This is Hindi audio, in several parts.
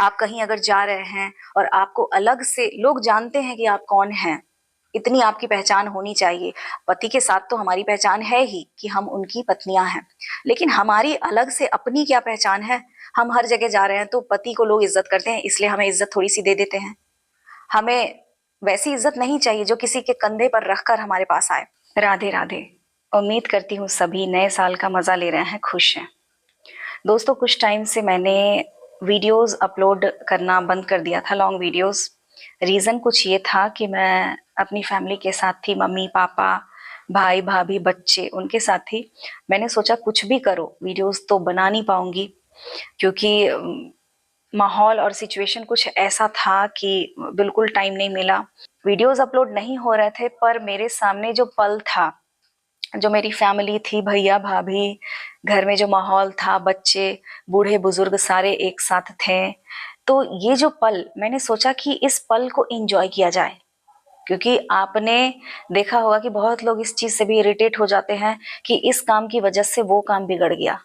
आप कहीं अगर जा रहे हैं और आपको अलग से लोग जानते हैं कि आप कौन हैं, इतनी आपकी पहचान होनी चाहिए। पति के साथ तो हमारी पहचान है ही कि हम उनकी पत्नियां हैं, लेकिन हमारी अलग से अपनी क्या पहचान है। हम हर जगह जा रहे हैं तो पति को लोग इज्जत करते हैं, इसलिए हमें इज्जत थोड़ी सी दे देते हैं। हमें वैसी इज्जत नहीं चाहिए जो किसी के कंधे पर रखकर हमारे पास आए। राधे राधे। उम्मीद करती हूँ सभी नए साल का मजा ले रहे हैं, खुश हैं। दोस्तों, कुछ टाइम से मैंने वीडियोस अपलोड करना बंद कर दिया था, लॉन्ग वीडियोस। रीज़न कुछ ये था कि मैं अपनी फैमिली के साथ थी, मम्मी पापा भाई भाभी बच्चे उनके साथ थी। मैंने सोचा कुछ भी करो वीडियोस तो बना नहीं पाऊंगी, क्योंकि माहौल और सिचुएशन कुछ ऐसा था कि बिल्कुल टाइम नहीं मिला। वीडियोस अपलोड नहीं हो रहे थे, पर मेरे सामने जो पल था, जो मेरी फैमिली थी, भैया भाभी, घर में जो माहौल था, बच्चे बूढ़े बुजुर्ग सारे एक साथ थे, तो ये जो पल, मैंने सोचा कि इस पल को एंजॉय किया जाए। क्योंकि आपने देखा होगा कि बहुत लोग इस चीज से भी इरिटेट हो जाते हैं कि इस काम की वजह से वो काम बिगड़ गया,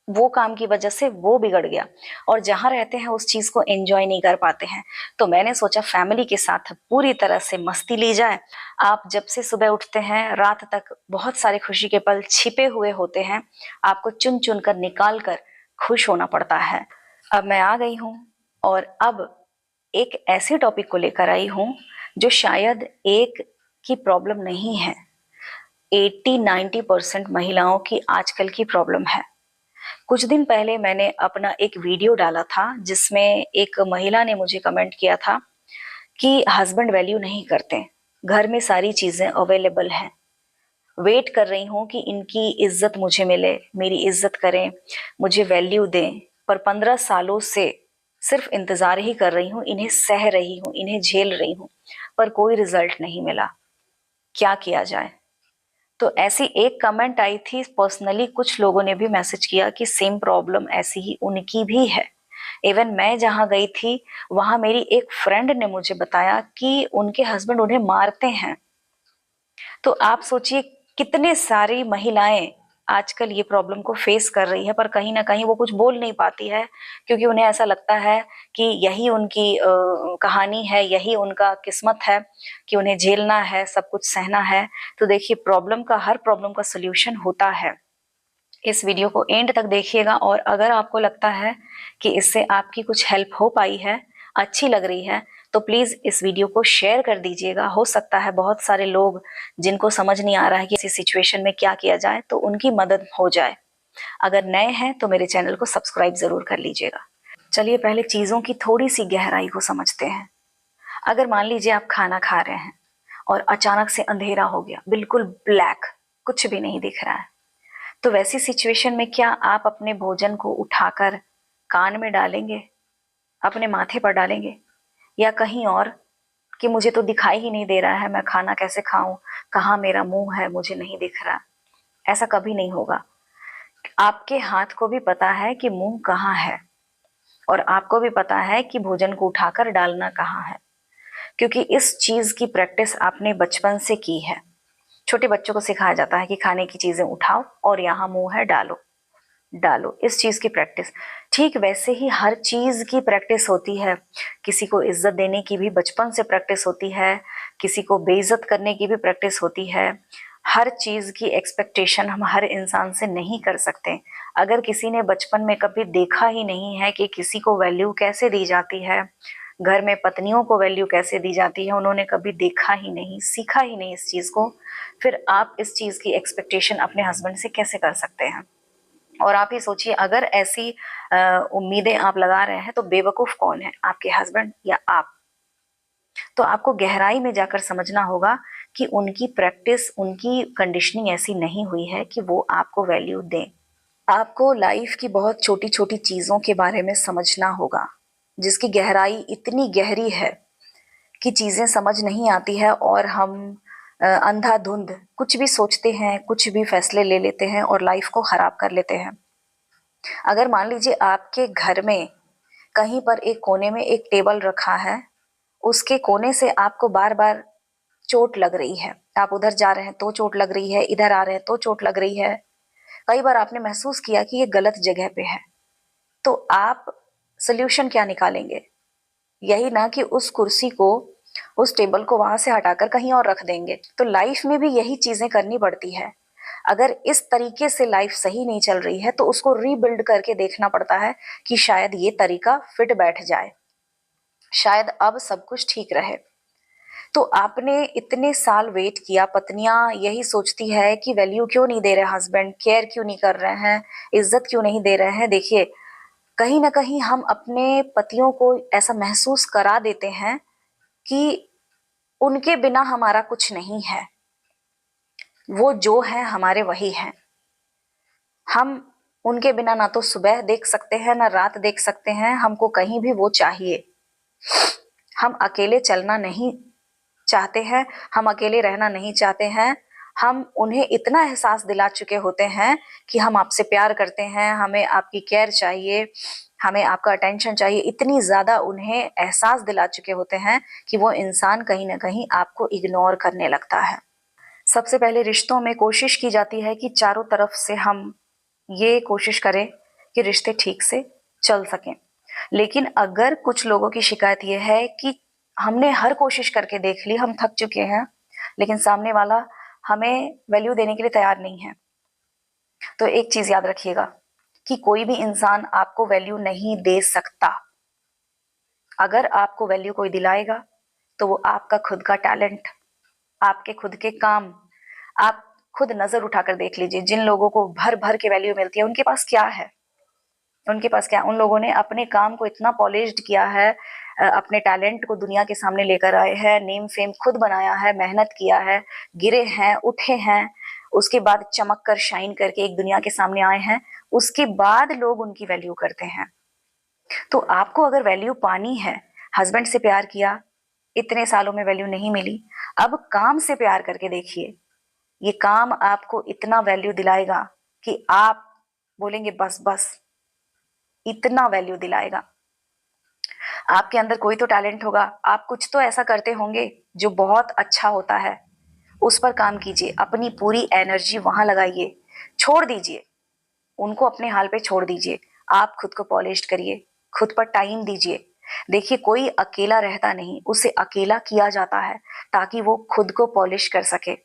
वो काम की वजह से वो बिगड़ गया, और जहां रहते हैं उस चीज को एंजॉय नहीं कर पाते हैं। तो मैंने सोचा फैमिली के साथ पूरी तरह से मस्ती ली जाए। आप जब से सुबह उठते हैं रात तक बहुत सारे खुशी के पल छिपे हुए होते हैं, आपको चुन चुन कर निकाल कर खुश होना पड़ता है। अब मैं आ गई हूँ, और अब एक ऐसे टॉपिक को लेकर आई हूँ जो शायद एक की प्रॉब्लम नहीं है, 80-90% महिलाओं की आजकल की प्रॉब्लम है। कुछ दिन पहले मैंने अपना एक वीडियो डाला था जिसमें एक महिला ने मुझे कमेंट किया था कि हस्बैंड वैल्यू नहीं करते, घर में सारी चीजें अवेलेबल हैं, वेट कर रही हूँ कि इनकी इज्जत मुझे मिले, मेरी इज्जत करें, मुझे वैल्यू दें, पर 15 सालों से सिर्फ इंतजार ही कर रही हूँ, इन्हें सह रही हूँ, इन्हें झेल रही हूँ, पर कोई रिजल्ट नहीं मिला, क्या किया जाए। तो ऐसी एक कमेंट आई थी पर्सनली, कुछ लोगों ने भी मैसेज किया कि सेम प्रॉब्लम ऐसी ही उनकी भी है। इवन मैं जहां गई थी वहां मेरी एक फ्रेंड ने मुझे बताया कि उनके हस्बैंड उन्हें मारते हैं। तो आप सोचिए कितने सारी महिलाएं आजकल ये प्रॉब्लम को फेस कर रही है, पर कहीं ना कहीं वो कुछ बोल नहीं पाती है, क्योंकि उन्हें ऐसा लगता है कि यही उनकी कहानी है, यही उनका किस्मत है कि उन्हें झेलना है, सब कुछ सहना है। तो देखिए, प्रॉब्लम का, हर प्रॉब्लम का सोल्यूशन होता है। इस वीडियो को एंड तक देखिएगा, और अगर आपको लगता है कि इससे आपकी कुछ हेल्प हो पाई है, अच्छी लग रही है, तो प्लीज इस वीडियो को शेयर कर दीजिएगा। हो सकता है बहुत सारे लोग जिनको समझ नहीं आ रहा है कि इसी सिचुएशन में क्या किया जाए, तो उनकी मदद हो जाए। अगर नए हैं तो मेरे चैनल को सब्सक्राइब जरूर कर लीजिएगा। चलिए पहले चीजों की थोड़ी सी गहराई को समझते हैं। अगर मान लीजिए आप खाना खा रहे हैं और अचानक से अंधेरा हो गया, बिल्कुल ब्लैक, कुछ भी नहीं दिख रहा है, तो वैसी सिचुएशन में क्या आप अपने भोजन को उठाकर कान में डालेंगे, अपने माथे पर डालेंगे, या कहीं और कि मुझे तो दिखाई ही नहीं दे रहा है, मैं खाना कैसे खाऊं, कहाँ मेरा मुंह है, मुझे नहीं दिख रहा। ऐसा कभी नहीं होगा। आपके हाथ को भी पता है कि मुंह कहाँ है, और आपको भी पता है कि भोजन को उठाकर डालना कहाँ है, क्योंकि इस चीज की प्रैक्टिस आपने बचपन से की है। छोटे बच्चों को सिखाया जाता है कि खाने की चीजें उठाओ और यहाँ मुंह है डालो, डालो, इस चीज की प्रैक्टिस। ठीक वैसे ही हर चीज की प्रैक्टिस होती है। किसी को इज्जत देने की भी बचपन से प्रैक्टिस होती है, किसी को बेइज्जत करने की भी प्रैक्टिस होती है। हर चीज की एक्सपेक्टेशन हम हर इंसान से नहीं कर सकते। अगर किसी ने बचपन में कभी देखा ही नहीं है कि किसी को वैल्यू कैसे दी जाती है, घर में पत्नियों को वैल्यू कैसे दी जाती है, उन्होंने कभी देखा ही नहीं, सीखा ही नहीं इस चीज को, फिर आप इस चीज की एक्सपेक्टेशन अपने हस्बैंड से कैसे कर सकते हैं। और आप ही सोचिए, अगर ऐसी उम्मीदें आप लगा रहे हैं तो बेवकूफ कौन है, आपके हस्बैंड या आप। तो आपको गहराई में जाकर समझना होगा कि उनकी प्रैक्टिस, उनकी कंडीशनिंग ऐसी नहीं हुई है कि वो आपको वैल्यू दें। आपको लाइफ की बहुत छोटी छोटी चीजों के बारे में समझना होगा, जिसकी गहराई इतनी गहरी है कि चीजें समझ नहीं आती है, और हम अंधाधुंध कुछ भी सोचते हैं, कुछ भी फैसले ले लेते हैं और लाइफ को खराब कर लेते हैं। अगर मान लीजिए आपके घर में कहीं पर एक कोने में एक टेबल रखा है, उसके कोने से आपको बार बार चोट लग रही है, आप उधर जा रहे हैं तो चोट लग रही है, इधर आ रहे हैं तो चोट लग रही है, कई बार आपने महसूस किया कि ये गलत जगह पे है, तो आप सोल्यूशन क्या निकालेंगे? यही ना कि उस कुर्सी को, उस टेबल को वहां से हटाकर कहीं और रख देंगे। तो लाइफ में भी यही चीजें करनी पड़ती है। अगर इस तरीके से लाइफ सही नहीं चल रही है तो उसको रीबिल्ड करके देखना पड़ता है कि शायद ये तरीका फिट बैठ जाए, शायद अब सब कुछ ठीक रहे। तो आपने इतने साल वेट किया, पत्नियां यही सोचती है कि वैल्यू क्यों नहीं दे रहे हस्बैंड, केयर क्यों नहीं कर रहे हैं, इज्जत क्यों नहीं दे रहे हैं। देखिए, कहीं ना कहीं हम अपने पतियों को ऐसा महसूस करा देते हैं कि उनके बिना हमारा कुछ नहीं है, वो जो है हमारे वही हैं। हम उनके बिना ना तो सुबह देख सकते हैं ना रात देख सकते हैं, हमको कहीं भी वो चाहिए। हम अकेले चलना नहीं चाहते हैं, हम अकेले रहना नहीं चाहते हैं। हम उन्हें इतना एहसास दिला चुके होते हैं कि हम आपसे प्यार करते हैं, हमें आपकी केयर चाहिए, हमें आपका अटेंशन चाहिए। इतनी ज्यादा उन्हें एहसास दिला चुके होते हैं कि वो इंसान कहीं ना कहीं आपको इग्नोर करने लगता है। सबसे पहले रिश्तों में कोशिश की जाती है कि चारों तरफ से हम ये कोशिश करें कि रिश्ते ठीक से चल सकें। लेकिन अगर कुछ लोगों की शिकायत ये है कि हमने हर कोशिश करके देख ली, हम थक चुके हैं, लेकिन सामने वाला हमें वैल्यू देने के लिए तैयार नहीं है, तो एक चीज याद रखिएगा कि कोई भी इंसान आपको वैल्यू नहीं दे सकता। अगर आपको वैल्यू कोई दिलाएगा तो वो आपका खुद का टैलेंट, आपके खुद के काम, आप खुद नजर उठाकर देख लीजिए। जिन लोगों को भर भर के वैल्यू मिलती है, उनके पास क्या है? उनके पास क्या? उन लोगों ने अपने काम को इतना पॉलिश्ड किया है, अपने टैलेंट को दुनिया के सामने लेकर आए हैं, नेम फेम खुद बनाया है, मेहनत किया है, गिरे हैं, उठे हैं, उसके बाद चमक कर शाइन करके एक दुनिया के सामने आए हैं। उसके बाद लोग उनकी वैल्यू करते हैं। तो आपको अगर वैल्यू पानी है, हस्बैंड से प्यार किया, इतने सालों में वैल्यू नहीं मिली, अब काम से प्यार करके देखिए। ये काम आपको इतना वैल्यू दिलाएगा कि आप बोलेंगे बस बस, इतना वैल्यू दिलाएगा। आपके अंदर कोई तो टैलेंट होगा, आप कुछ तो ऐसा करते होंगे जो बहुत अच्छा होता है, उस पर काम कीजिए, अपनी पूरी एनर्जी वहां लगाइए, छोड़ दीजिए उनको, अपने हाल पे छोड़ दीजिए। आप खुद को पॉलिश करिए, खुद पर टाइम दीजिए। देखिए, कोई अकेला रहता नहीं, उसे अकेला किया जाता है ताकि वो खुद को पॉलिश कर सके,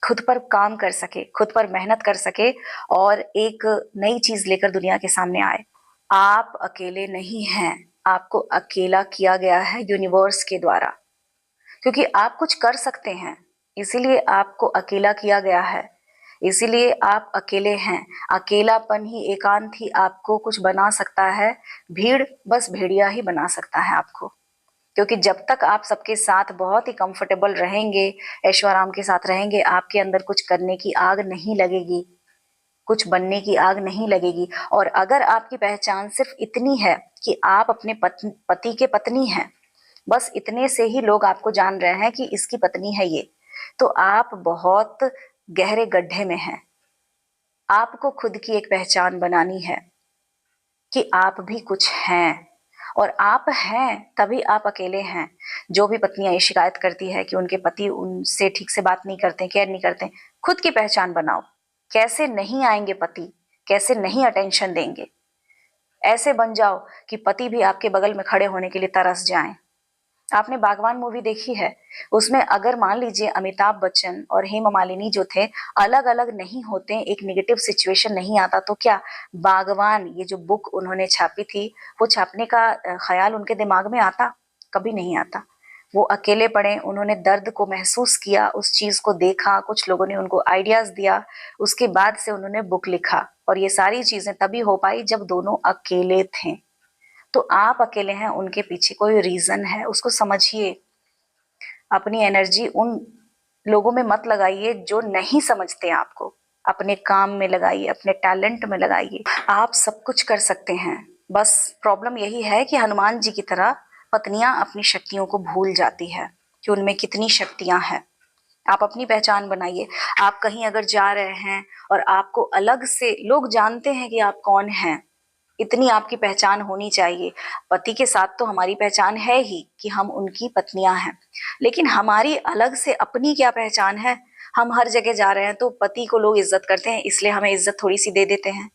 खुद पर काम कर सके, खुद पर मेहनत कर सके और एक नई चीज लेकर दुनिया के सामने आए। आप अकेले नहीं हैं, आपको अकेला किया गया है यूनिवर्स के द्वारा, क्योंकि आप कुछ कर सकते हैं, इसीलिए आपको अकेला किया गया है, इसीलिए आप अकेले हैं। अकेलापन ही, एकांत ही आपको कुछ बना सकता है। भीड़ बस भेड़िया ही बना सकता है आपको, क्योंकि जब तक आप सबके साथ बहुत ही कंफर्टेबल रहेंगे, ऐशो आराम के साथ रहेंगे, आपके अंदर कुछ करने की आग नहीं लगेगी, कुछ बनने की आग नहीं लगेगी। और अगर आपकी पहचान सिर्फ इतनी है कि आप अपने पति के पत्नी हैं, बस इतने से ही लोग आपको जान रहे हैं कि इसकी पत्नी है ये, तो आप बहुत गहरे गड्ढे में हैं। आपको खुद की एक पहचान बनानी है कि आप भी कुछ हैं, और आप हैं तभी आप अकेले हैं। जो भी पत्नियां ये शिकायत करती है कि उनके पति उनसे ठीक से बात नहीं करते, केयर नहीं करते, खुद की पहचान बनाओ। कैसे नहीं आएंगे पति, कैसे नहीं अटेंशन देंगे, ऐसे बन जाओ कि पति भी आपके बगल में खड़े होने के लिए तरस जाएं। आपने बागवान मूवी देखी है? उसमें अगर मान लीजिए अमिताभ बच्चन और हेमा मालिनी जो थे अलग अलग नहीं होते, एक नेगेटिव सिचुएशन नहीं आता, तो क्या बागवान ये जो बुक उन्होंने छापी थी, वो छापने का ख्याल उनके दिमाग में आता? कभी नहीं आता। वो अकेले पड़े, उन्होंने दर्द को महसूस किया, उस चीज को देखा, कुछ लोगों ने उनको आइडियाज दिया, उसके बाद से उन्होंने बुक लिखा। और ये सारी चीजें तभी हो पाई जब दोनों अकेले थे। तो आप अकेले हैं, उनके पीछे कोई रीजन है, उसको समझिए। अपनी एनर्जी उन लोगों में मत लगाइए जो नहीं समझते आपको, अपने काम में लगाइए, अपने टैलेंट में लगाइए। आप सब कुछ कर सकते हैं। बस प्रॉब्लम यही है कि हनुमान जी की तरह पत्नियां अपनी शक्तियों को भूल जाती है कि उनमें कितनी शक्तियां हैं। आप अपनी पहचान बनाइए। आप कहीं अगर जा रहे हैं और आपको अलग से लोग जानते हैं कि आप कौन हैं, इतनी आपकी पहचान होनी चाहिए। पति के साथ तो हमारी पहचान है ही कि हम उनकी पत्नियां हैं, लेकिन हमारी अलग से अपनी क्या पहचान है? हम हर जगह जा रहे हैं तो पति को लोग इज्जत करते हैं, इसलिए हमें इज्जत थोड़ी सी दे देते हैं।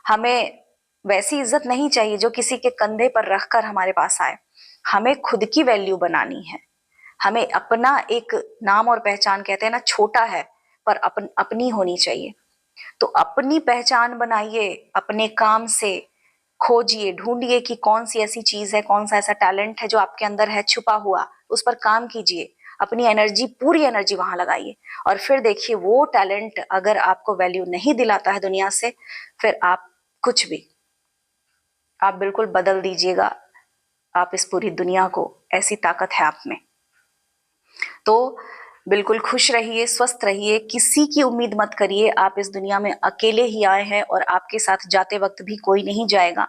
हमें वैसी इज्जत नहीं चाहिए जो किसी के कंधे पर रखकर हमारे पास आए। हमें खुद की वैल्यू बनानी है। हमें अपना एक नाम और पहचान, कहते हैं ना, छोटा है पर अपनी होनी चाहिए। तो अपनी पहचान बनाइए, अपने काम से खोजिए, ढूंढिए कि कौन सी ऐसी चीज है, कौन सा ऐसा टैलेंट है जो आपके अंदर है छुपा हुआ, उस पर काम कीजिए, अपनी एनर्जी, पूरी एनर्जी वहां लगाइए। और फिर देखिए वो टैलेंट अगर आपको वैल्यू नहीं दिलाता है दुनिया से, फिर आप कुछ भी, आप बिल्कुल बदल दीजिएगा आप इस पूरी दुनिया को, ऐसी ताकत है आप में। तो बिल्कुल खुश रहिए, स्वस्थ रहिए, किसी की उम्मीद मत करिए। आप इस दुनिया में अकेले ही आए हैं और आपके साथ जाते वक्त भी कोई नहीं जाएगा।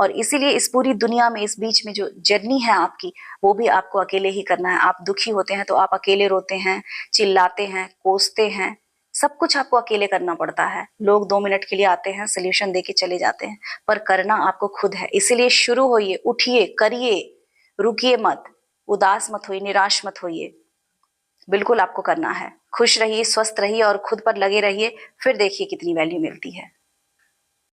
और इसीलिए इस पूरी दुनिया में, इस बीच में जो जर्नी है आपकी, वो भी आपको अकेले ही करना है। आप दुखी होते हैं तो आप अकेले रोते हैं, चिल्लाते हैं, कोसते हैं, सब कुछ आपको अकेले करना पड़ता है। लोग 2 मिनट के लिए आते हैं, सोल्यूशन देके चले जाते हैं, पर करना आपको खुद है। इसीलिए शुरू होइए, उठिए, करिए, रुकिए मत, उदास मत होइए, निराश मत होइए। बिल्कुल आपको करना है। खुश रहिए, स्वस्थ रहिए और खुद पर लगे रहिए, फिर देखिए कितनी वैल्यू मिलती है।